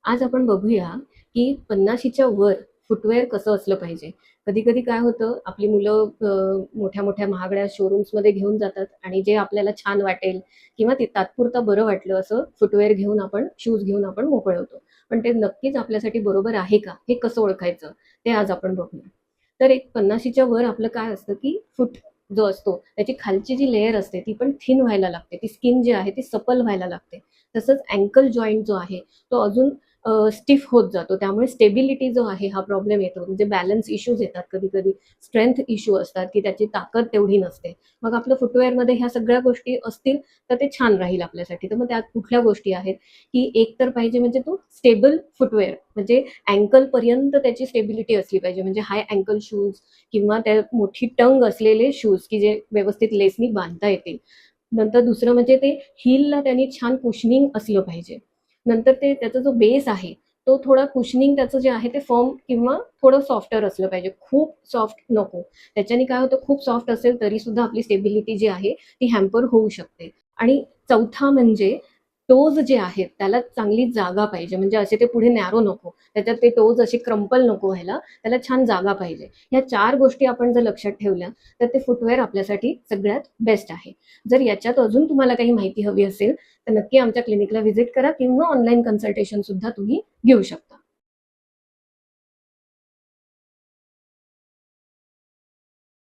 आज आपण बघूया की 50च्या वर फुटवेअर कसं असलं पाहिजे. कधी-कधी काय होतं, आपली मुलं मोठ्या-मोठ्या महागड्या शोरूम्समध्ये घेऊन जातात आणि जे आपल्याला छान वाटेल किंवा ते तात्पुरतं बरं वाटलं असं फुटवेअर घेऊन आपण शूज घेऊन आपण मोकळे होतो. पण ते नक्कीच आपल्यासाठी बरोबर आहे का? हे कसं ओळखायचं? ते आज आपण बघूया. तर एक 50च्या वर आपलं काय असतं की फूट जो असतो त्याची खालची जी लेयर असते ती पण थिन व्हायला लागते. ती स्किन जी आहे ती सपल व्हायला लागते. तसंच अँकल जॉइंट जो आहे तो अजून स्टिफ होत जातो. त्यामुळे स्टेबिलिटी जो आहे हा प्रॉब्लेम येतो. म्हणजे बॅलन्स इश्यूज येतात कधी-कधी. स्ट्रेंथ इश्यू असतात, की त्याची ताकद तेवढी नसते. मग आपलं फुटवेअरमध्ये ह्या सगळ्या गोष्टी असतील तर ते छान राहील आपल्यासाठी. तर मग त्यात कुठल्या गोष्टी आहेत, की एक तर पाहिजे म्हणजे तो स्टेबल फुटवेअर. म्हणजे अँकलपर्यंत त्याची स्टेबिलिटी असली पाहिजे. म्हणजे हाय अँकल शूज किंवा त्या मोठी टंग असलेले शूज, की जे व्यवस्थित लेसनी बांधता येतील. नंतर दुसरं म्हणजे ते हीलला त्यांनी छान कुशनिंग असलं पाहिजे. नंतर ते त्याचा जो बेस आहे तो थोडा कुशनिंग त्याचं जे आहे ते फर्म किंवा थोडं सॉफ्टर असलं पाहिजे. खूप सॉफ्ट नको. त्याच्याने काय होतं, खूप सॉफ्ट असेल तरी सुद्धा आपली स्टेबिलिटी जी आहे ती हॅम्पर होऊ शकते. आणि चौथा म्हणजे टोज जे आहेत त्याला चांगली जागा पाहिजे. म्हणजे असे ते पुढे नॅरो नको. त्याच्यात ते टोज असे क्रम्पल नको व्हायला. त्याला छान जागा पाहिजे. ह्या 4 गोष्टी आपण जर लक्षात ठेवल्या तर ते फुटवेअर आपल्यासाठी सगळ्यात बेस्ट आहे. जर याच्यात अजून तुम्हाला काही माहिती हवी असेल तर नक्की आमच्या क्लिनिकला व्हिजिट करा किंवा ऑनलाईन कन्सल्टेशन सुद्धा तुम्ही घेऊ शकता.